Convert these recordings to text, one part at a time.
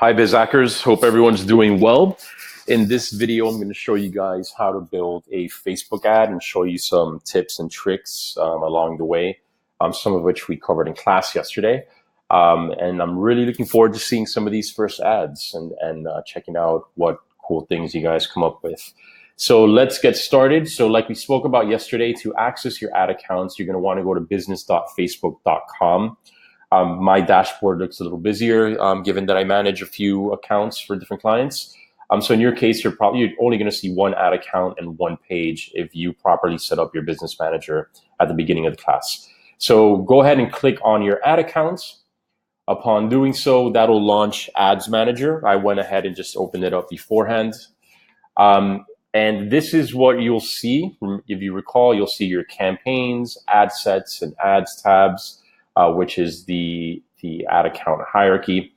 Hi BizHackers, hope everyone's doing well. In this video, I'm going to show you guys how to build a Facebook ad and show you some tips and tricks along the way, some of which we covered in class yesterday. And I'm really looking forward to seeing some of these first ads and checking out what cool things you guys come up with. So let's get started. So like we spoke about yesterday, to access your ad accounts, you're going to want to go to business.facebook.com. My dashboard looks a little busier, given that I manage a few accounts for different clients. So in your case, you're only going to see one ad account and one page if you properly set up your business manager at the beginning of the class. So go ahead and click on your ad accounts. Upon doing so, that'll launch Ads Manager. I went ahead and just opened it up beforehand. And this is what you'll see. If you recall, you'll see your campaigns, ad sets, and ads tabs. Which is the ad account hierarchy.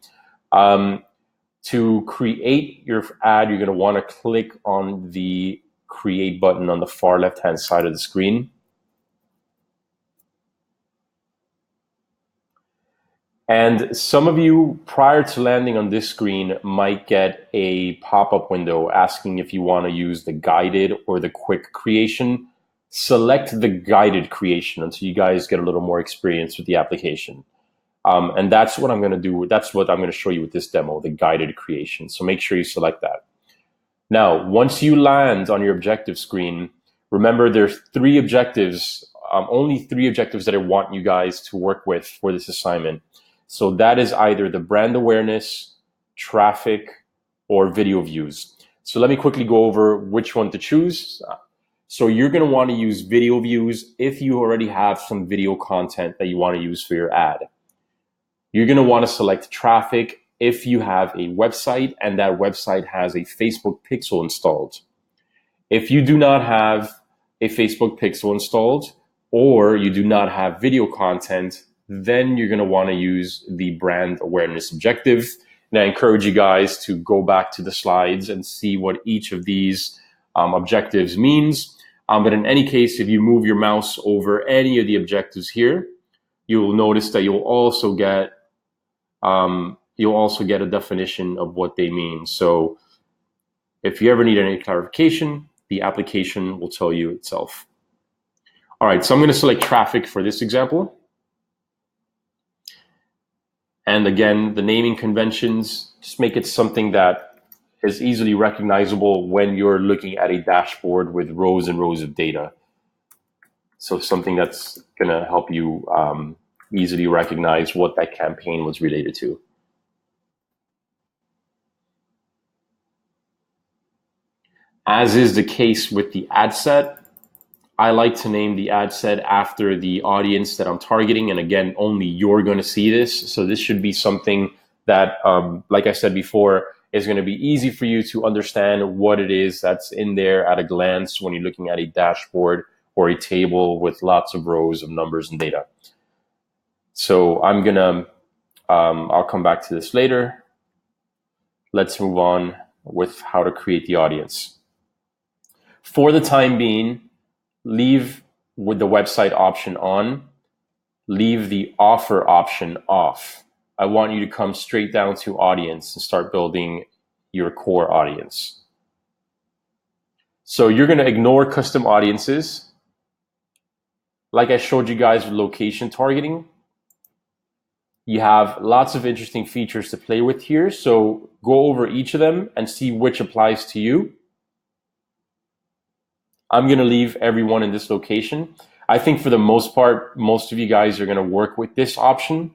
To create your ad, you're going to want to click on the create button on the far left-hand side of the screen. And some of you, prior to landing on this screen, might get a pop-up window asking if you want to use the guided or the quick creation. Select the guided creation until you guys get a little more experience with the application. And that's what I'm going to do. That's what I'm going to show you with this demo, the guided creation. So make sure you select that. Now, once you land on your objective screen, remember there's three objectives, only three objectives that I want you guys to work with for this assignment. So that is either the brand awareness, traffic, or video views. So let me quickly go over which one to choose. So you're going to want to use video views if you already have some video content that you want to use for your ad. You're going to want to select traffic if you have a website and that website has a Facebook pixel installed. If you do not have a Facebook pixel installed or you do not have video content, then you're going to want to use the brand awareness objective. And I encourage you guys to go back to the slides and see what each of these objectives means. But in any case, if you move your mouse over any of the objectives here, you will notice that you'll also get a definition of what they mean. So if you ever need any clarification, the application will tell you itself. All right, so I'm going to select traffic for this example. And again, the naming conventions, just make it something that is easily recognizable when you're looking at a dashboard with rows and rows of data. So something that's going to help you easily recognize what that campaign was related to. As is the case with the ad set, I like to name the ad set after the audience that I'm targeting. And again, only you're going to see this. So this should be something that, like I said before, is going to be easy for you to understand what it is that's in there at a glance when you're looking at a dashboard or a table with lots of rows of numbers and data. So I'm going to, I'll come back to this later. Let's move on with how to create the audience. For the time being, leave with the website option on, leave the offer option off. I want you to come straight down to audience and start building your core audience. So you're going to ignore custom audiences. Like I showed you guys with location targeting, you have lots of interesting features to play with here. So go over each of them and see which applies to you. I'm going to leave everyone in this location. I think for the most part, most of you guys are going to work with this option.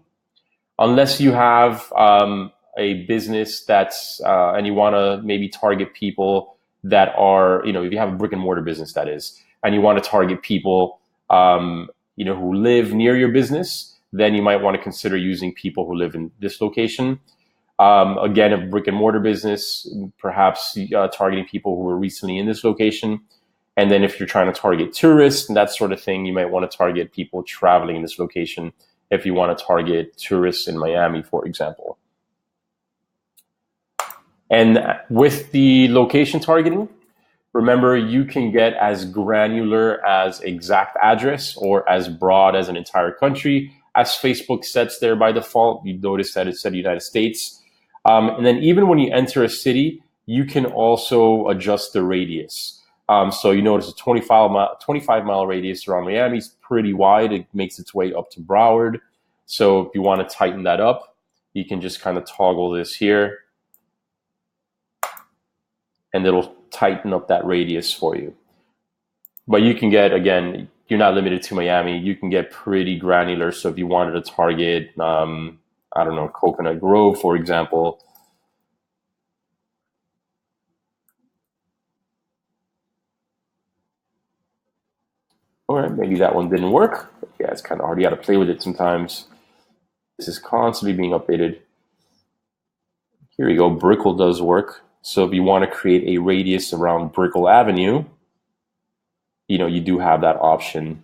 Unless you have a business that's, and you want to maybe target people that are, if you have a brick and mortar business, that is, and you want to target people, who live near your business, then you might want to consider using people who live in this location. Again, a brick and mortar business, perhaps targeting people who are recently in this location. And then if you're trying to target tourists and that sort of thing, you might want to target people traveling in this location. If you want to target tourists in Miami, for example. And with the location targeting, remember you can get as granular as exact address or as broad as an entire country. As Facebook sets there by default, you notice that it said United States. And then even when you enter a city, you can also adjust the radius. So you notice a 25 mile radius around Miami is pretty wide. It makes its way up to Broward. So if you want to tighten that up, you can just kind of toggle this here, and it'll tighten up that radius for you. But you can get, again, you're not limited to Miami. You can get pretty granular. So if you wanted to target, I don't know, Coconut Grove, for example. All right, maybe that one didn't work. Yeah, it's kind of hard. You got to play with it sometimes. This is constantly being updated. Here we go. Brickell does work. So if you want to create a radius around Brickell Avenue, you do have that option.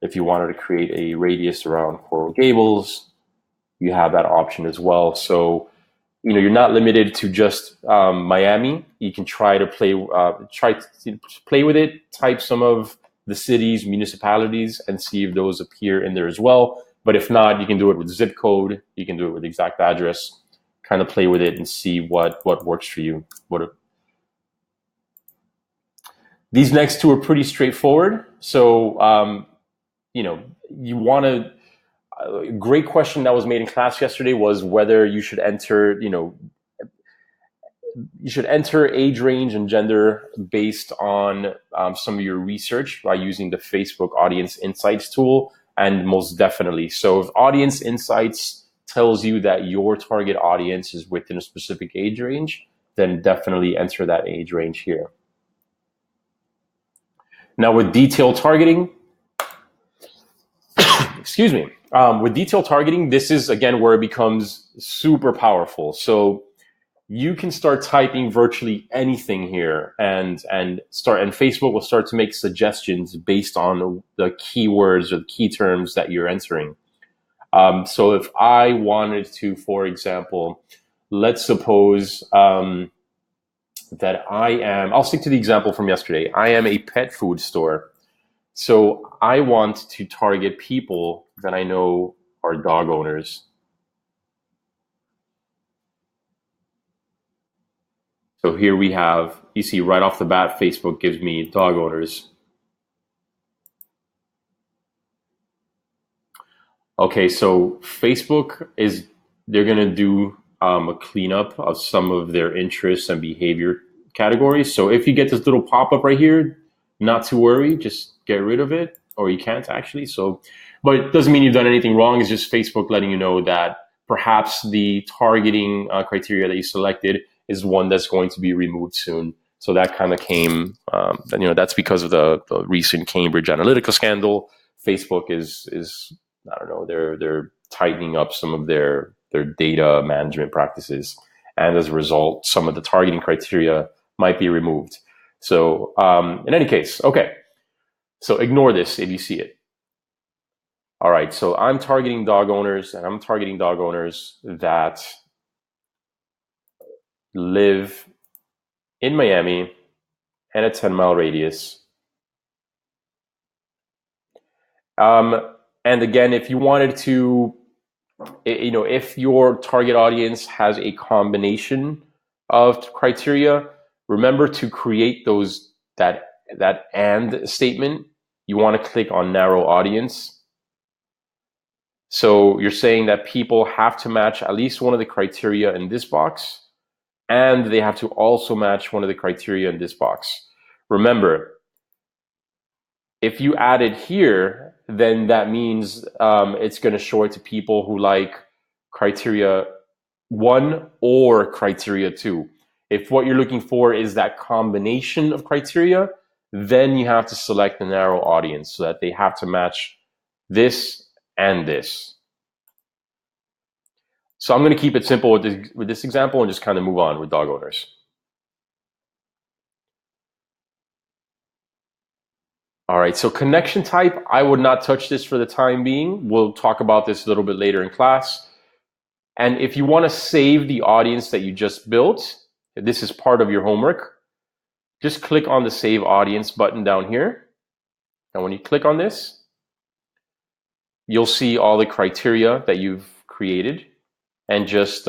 If you wanted to create a radius around Coral Gables, you have that option as well. So you're not limited to just Miami. You can try to play with it, type some of the cities, municipalities, and see if those appear in there as well. But if not, you can do it with zip code. You can do it with exact address. Kind of play with it and see what works for you. These next two are pretty straightforward. So you want to. A great question that was made in class yesterday was whether you should enter, age range and gender based on some of your research by using the Facebook Audience Insights tool, and most definitely. So if Audience Insights tells you that your target audience is within a specific age range, then definitely enter that age range here. Now with detailed targeting, excuse me, with detailed targeting, this is, again, where it becomes super powerful. So you can start typing virtually anything here, and Facebook will start to make suggestions based on the keywords or the key terms that you're entering. So if I wanted to, for example, let's suppose that I'll stick to the example from yesterday. I am a pet food store. So I want to target people that I know are dog owners. So here we have, you see right off the bat, Facebook gives me dog owners. Okay, so Facebook they're going to do a cleanup of some of their interests and behavior categories. So if you get this little pop-up right here, not to worry, just get rid of it, or you can't actually. So, but it doesn't mean you've done anything wrong. It's just Facebook letting you know that perhaps the targeting criteria that you selected is one that's going to be removed soon. So that kind of came, that's because of the recent Cambridge Analytica scandal. Facebook is I don't know, they're tightening up some of their data management practices, and as a result, some of the targeting criteria might be removed. So in any case, okay, so ignore this if you see it. All right, so I'm targeting dog owners, and I'm targeting dog owners that live in Miami and a 10-mile radius. And again, if you wanted to, if your target audience has a combination of criteria, remember to create that and statement. You want to click on narrow audience. So you're saying that people have to match at least one of the criteria in this box, and they have to also match one of the criteria in this box. Remember, if you add it here, then that means it's going to show it to people who like criteria 1 or criteria 2. If what you're looking for is that combination of criteria, then you have to select the narrow audience so that they have to match this and this. So I'm going to keep it simple with this example and just kind of move on with dog owners. All right, so connection type, I would not touch this for the time being. We'll talk about this a little bit later in class. And if you want to save the audience that you just built, this is part of your homework, just click on the Save Audience button down here. And when you click on this, you'll see all the criteria that you've created. and just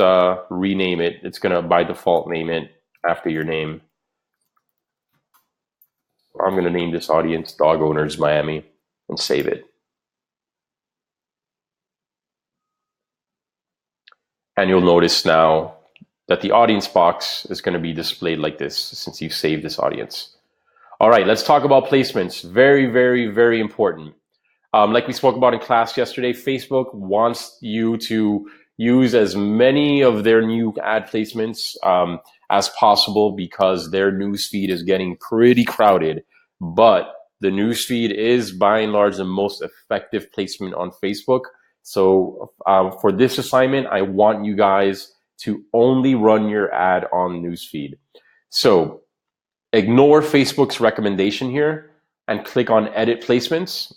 rename it. It's going to, by default, name it after your name. I'm going to name this audience Dog Owners Miami and save it. And you'll notice now that the audience box is going to be displayed like this since you saved this audience. All right, let's talk about placements. Very, very, very important. Like we spoke about in class yesterday, Facebook wants you to use as many of their new ad placements as possible because their newsfeed is getting pretty crowded. But the newsfeed is by and large the most effective placement on Facebook. So for this assignment, I want you guys to only run your ad on newsfeed. So ignore Facebook's recommendation here and click on Edit Placements.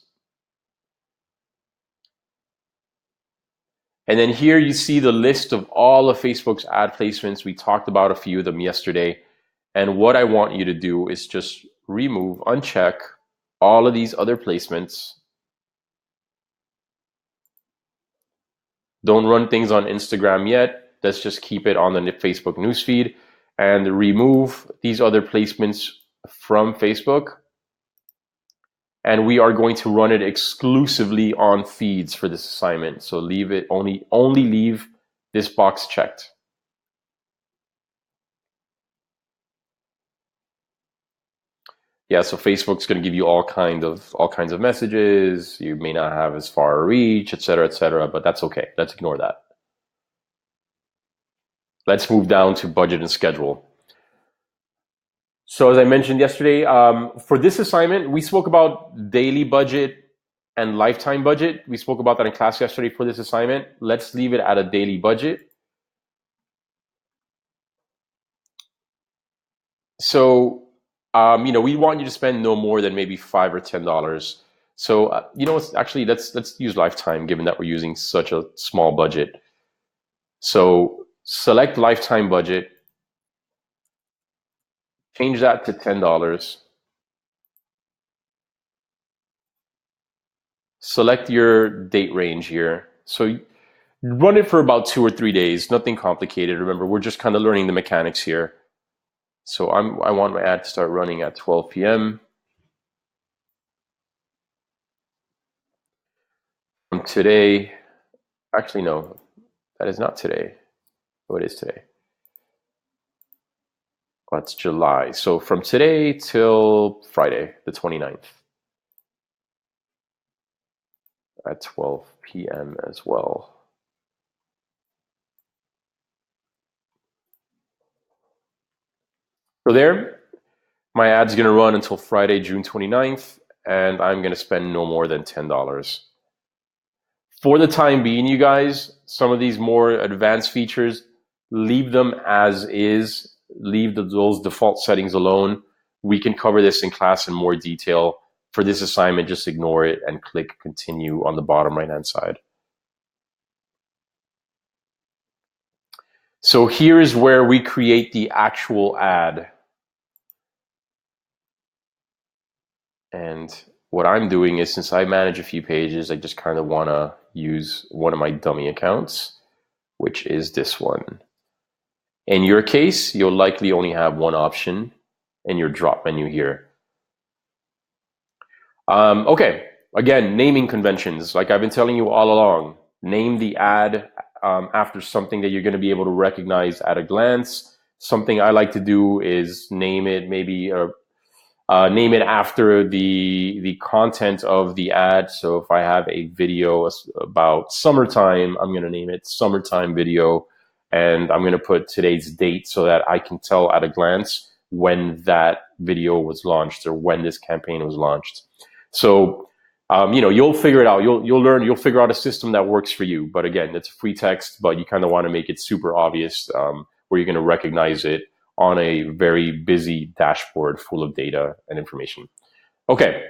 And then here you see the list of all of Facebook's ad placements. We talked about a few of them yesterday. And what I want you to do is just remove, uncheck all of these other placements. Don't run things on Instagram yet. Let's just keep it on the Facebook newsfeed and remove these other placements from Facebook. And we are going to run it exclusively on feeds for this assignment. So leave it only leave this box checked. Yeah, so Facebook's going to give you all kinds of messages. You may not have as far a reach, et cetera, but that's okay. Let's ignore that. Let's move down to budget and schedule. So as I mentioned yesterday, for this assignment, we spoke about daily budget and lifetime budget. We spoke about that in class yesterday for this assignment. Let's leave it at a daily budget. So, we want you to spend no more than maybe $5 or $10. So, actually, let's use lifetime, given that we're using such a small budget. So select lifetime budget. Change that to $10. Select your date range here. So run it for about 2 or 3 days, nothing complicated. Remember, we're just kind of learning the mechanics here. So I want my ad to start running at 12 p.m. From today, actually no, that is not today. What is today? That's July. So from today till Friday, the 29th. At 12 p.m. as well. So there, my ad's going to run until Friday, June 29th, and I'm going to spend no more than $10. For the time being, you guys, some of these more advanced features, leave them as is. Leave those default settings alone. We can cover this in class in more detail. For this assignment, just ignore it and click continue on the bottom right-hand side. So here is where we create the actual ad. And what I'm doing is, since I manage a few pages, I just kind of want to use one of my dummy accounts, which is this one. In your case, you'll likely only have one option in your drop menu here. Okay, again, naming conventions. Like I've been telling you all along, name the ad after something that you're going to be able to recognize at a glance. Something I like to do is name it name it after the content of the ad. So if I have a video about summertime, I'm going to name it summertime video, and I'm going to put today's date so that I can tell at a glance when that video was launched or when this campaign was launched. So you'll figure it out. You'll figure out a system that works for you. But again, it's free text, but you kind of want to make it super obvious where you're going to recognize it on a very busy dashboard full of data and information. Okay.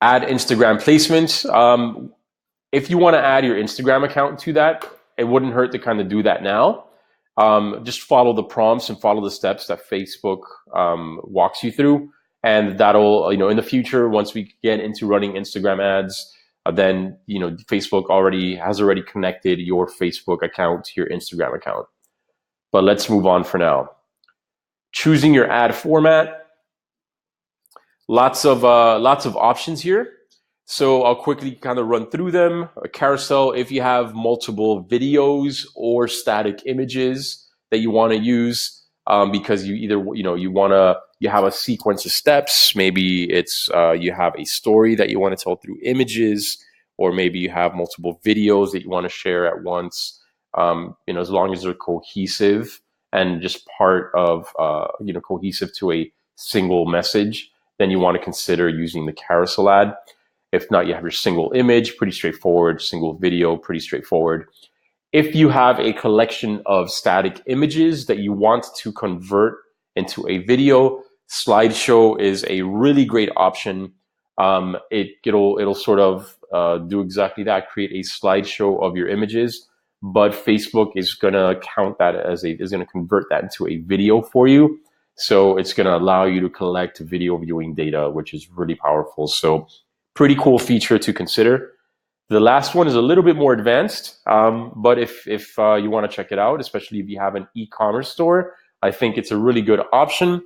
Add Instagram placements. If you want to add your Instagram account to that, it wouldn't hurt to kind of do that now. Just follow the prompts and follow the steps that Facebook walks you through. And that'll, in the future, once we get into running Instagram ads, then Facebook has already connected your Facebook account to your Instagram account. But let's move on for now. Choosing your ad format. Lots of options here. So I'll quickly kind of run through them. A carousel, if you have multiple videos or static images that you want to use, because you either you have a sequence of steps. Maybe it's you have a story that you want to tell through images, or maybe you have multiple videos that you want to share at once. As long as they're cohesive and just part of cohesive to a single message, then you want to consider using the carousel ad. If not, you have your single image, pretty straightforward. Single video, pretty straightforward. If you have a collection of static images that you want to convert into a video, slideshow is a really great option. It'll sort of do exactly that, create a slideshow of your images, but Facebook is gonna count that is gonna convert that into a video for you. So it's gonna allow you to collect video viewing data, which is really powerful. So pretty cool feature to consider. The last one is a little bit more advanced, but if you want to check it out, especially if you have an e-commerce store, I think it's a really good option.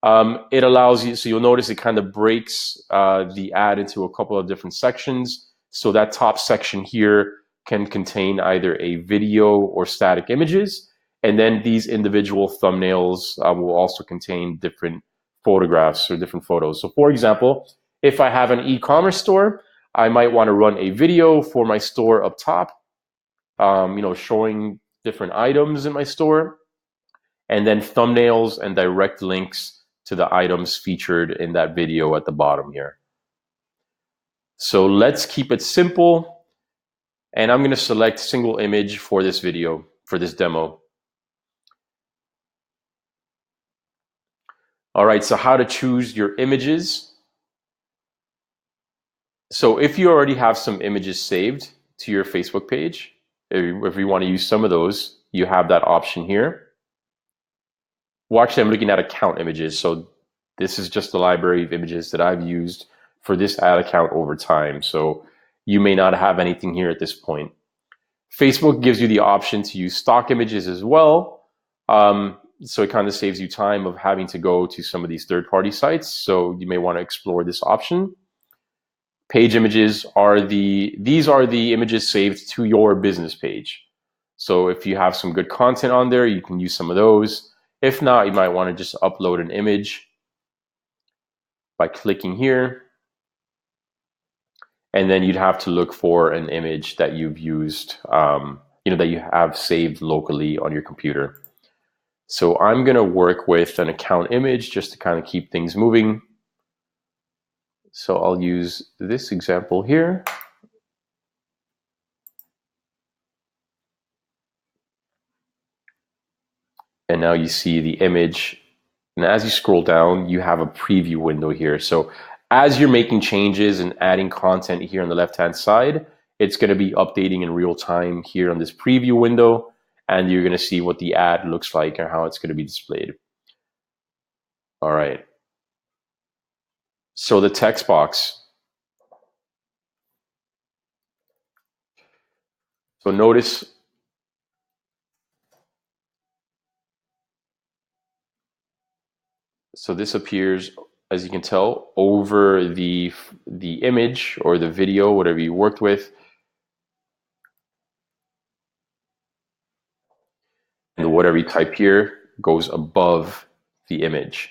It allows you, so you'll notice it kind of breaks the ad into a couple of different sections. So that top section here can contain either a video or static images, and then these individual thumbnails will also contain different photographs or different photos. So for example, if I have an e-commerce store, I might want to run a video for my store up top, showing different items in my store, and then thumbnails and direct links to the items featured in that video at the bottom here. So let's keep it simple. And I'm going to select single image for this video, for this demo. All right, so how to choose your images. So if you already have some images saved to your Facebook page, if you want to use some of those, you have that option here. Well, actually, I'm looking at account images. So this is just the library of images that I've used for this ad account over time. So you may not have anything here at this point. Facebook gives you the option to use stock images as well. So it kind of saves you time of having to go to some of these third-party sites. So you may want to explore this option. Page images these are the images saved to your business page. So if you have some good content on there, you can use some of those. If not, you might want to just upload an image by clicking here. And then you'd have to look for an image that you've used, that you have saved locally on your computer. So I'm going to work with an account image just to kind of keep things moving. So I'll use this example here. And now you see the image. And as you scroll down, you have a preview window here. So as you're making changes and adding content here on the left-hand side, it's going to be updating in real time here on this preview window. And you're going to see what the ad looks like and how it's going to be displayed. All right. So the text box. So notice so this appears, as you can tell, over the image or the video, whatever you worked with. And whatever you type here goes above the image.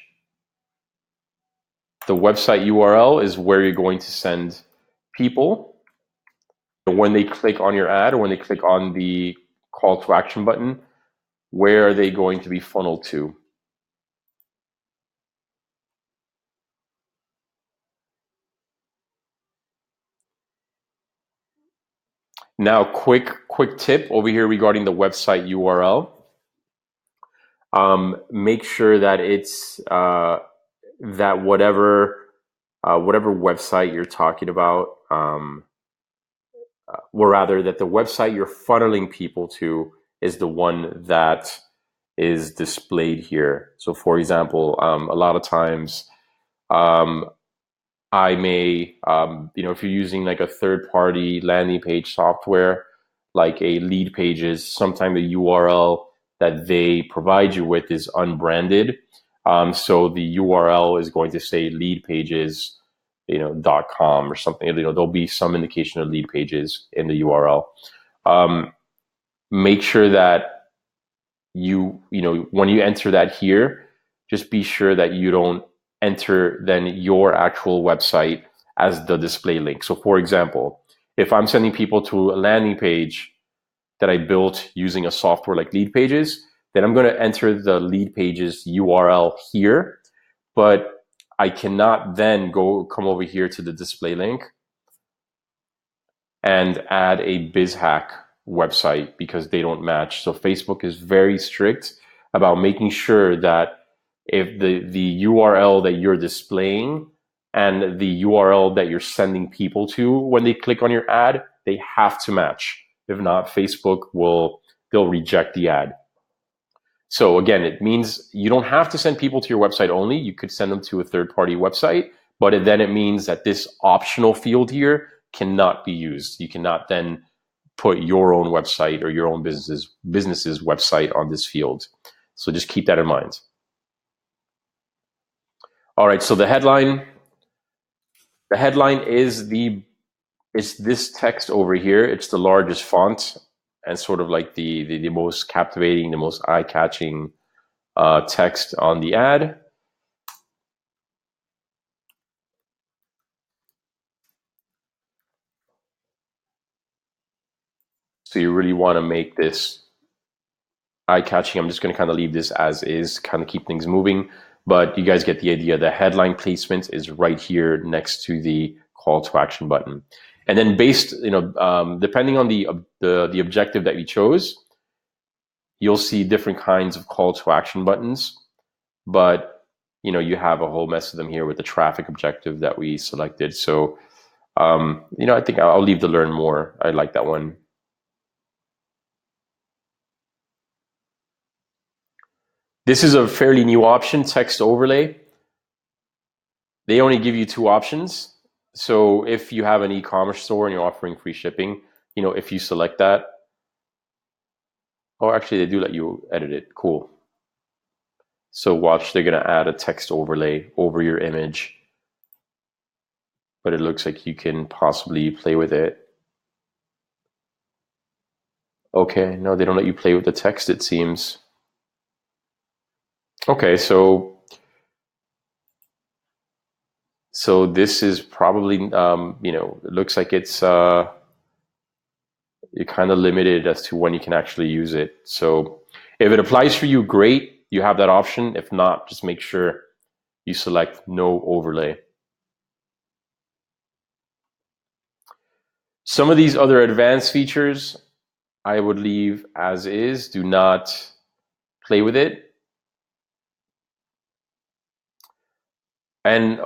The website URL is where you're going to send people. When they click on your ad or when they click on the call to action button, where are they going to be funneled to? Now, quick tip over here regarding the website URL. Make sure that it's that whatever website you're talking about, or rather that the website you're funneling people to is the one that is displayed here. So for example, a lot of times I may, if you're using like a third-party landing page software, like a lead pages, sometimes the URL that they provide you with is unbranded. So the URL is going to say lead pages, .com or something. There'll be some indication of lead pages in the URL. Make sure that when you enter that here, just be sure that you don't enter then your actual website as the display link. So for example, if I'm sending people to a landing page that I built using a software like Lead Pages, then I'm going to enter the Lead Pages URL here, but I cannot then come over here to the display link and add a BizHack website because they don't match. So Facebook is very strict about making sure that if the URL that you're displaying and the URL that you're sending people to when they click on your ad, they have to match. If not, they'll reject the ad. So again, it means you don't have to send people to your website only. You could send them to a third-party website, but then it means that this optional field here cannot be used. You cannot then put your own website or your own business's website on this field. So just keep that in mind. All right, so the headline is it's this text over here. It's the largest font and sort of like the most captivating, the most eye-catching text on the ad. So you really want to make this eye-catching. I'm just going to kind of leave this as is, kind of keep things moving. But you guys get the idea. The headline placement is right here next to the call to action button. And then depending on the objective that you chose, you'll see different kinds of call to action buttons. But you have a whole mess of them here with the traffic objective that we selected. So I think I'll leave the learn more. I like that one. This is a fairly new option, text overlay. They only give you two options. So if you have an e-commerce store and you're offering free shipping, if you select that, oh, actually they do let you edit it. Cool. So watch, they're going to add a text overlay over your image, but it looks like you can possibly play with it. Okay, no, they don't let you play with the text, it seems. Okay, so this is probably, it looks like it's, you're kind of limited as to when you can actually use it. So if it applies for you, great, you have that option. If not, just make sure you select no overlay. Some of these other advanced features, I would leave as is. Do not play with it. And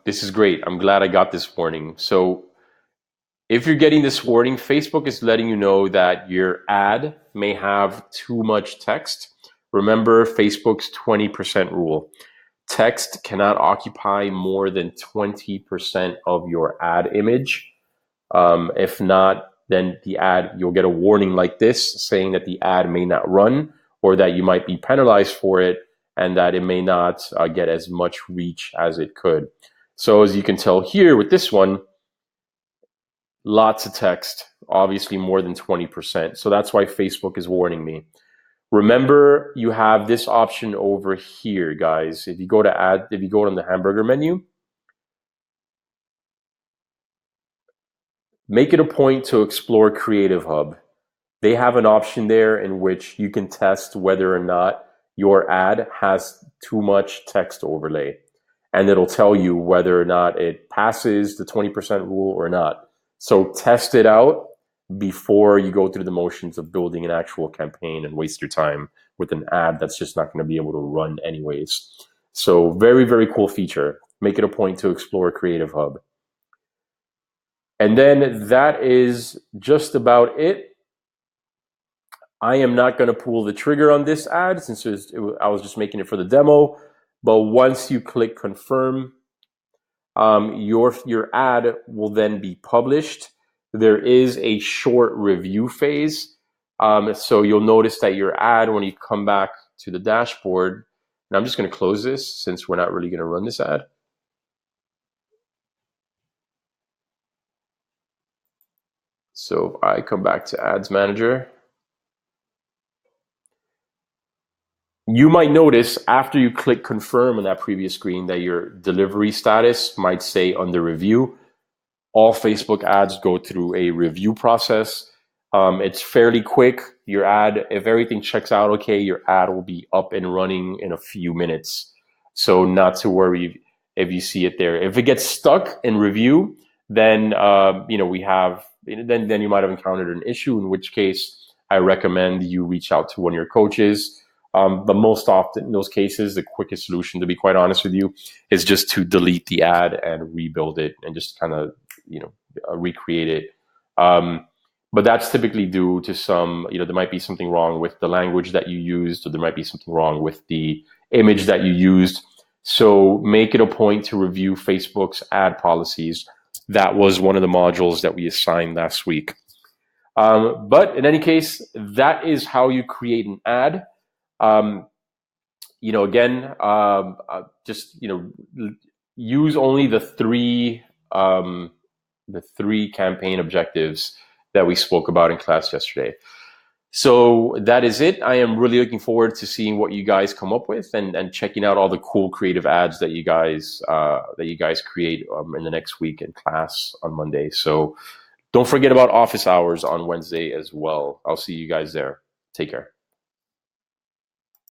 this is great. I'm glad I got this warning. So if you're getting this warning, Facebook is letting you know that your ad may have too much text. Remember Facebook's 20% rule. Text cannot occupy more than 20% of your ad image. If not, then you'll get a warning like this saying that the ad may not run or that you might be penalized for it and that it may not get as much reach as it could. So as you can tell here with this one, lots of text, obviously more than 20%. So that's why Facebook is warning me. Remember, you have this option over here, guys. If you go on the hamburger menu, make it a point to explore Creative Hub. They have an option there in which you can test whether or not your ad has too much text overlay. And it'll tell you whether or not it passes the 20% rule or not. So test it out before you go through the motions of building an actual campaign and waste your time with an ad that's just not going to be able to run anyways. So very, very cool feature. Make it a point to explore Creative Hub. And then that is just about it. I am not going to pull the trigger on this ad since I was just making it for the demo. But once you click confirm, Your ad will then be published. There is a short review phase. So you'll notice that your ad, when you come back to the dashboard, and I'm just going to close this since we're not really going to run this ad. So if I come back to Ads Manager, you might notice after you click confirm on that previous screen that your delivery status might say under review. All Facebook ads go through a review process. It's fairly quick. Your ad, if everything checks out okay, your ad will be up and running in a few minutes. So not to worry if you see it there. If it gets stuck in review, then then you might have encountered an issue, in which case I recommend you reach out to one of your coaches. But most often in those cases, the quickest solution, to be quite honest with you, is just to delete the ad and rebuild it and just kind of recreate it. But that's typically due to there might be something wrong with the language that you used, or there might be something wrong with the image that you used. So make it a point to review Facebook's ad policies. That was one of the modules that we assigned last week. But in any case, that is how you create an ad. Just use only the three campaign objectives that we spoke about in class yesterday. So that is it. I am really looking forward to seeing what you guys come up with and checking out all the cool creative ads that you guys create in the next week in class on Monday. So don't forget about office hours on Wednesday as well. I'll see you guys there. Take care.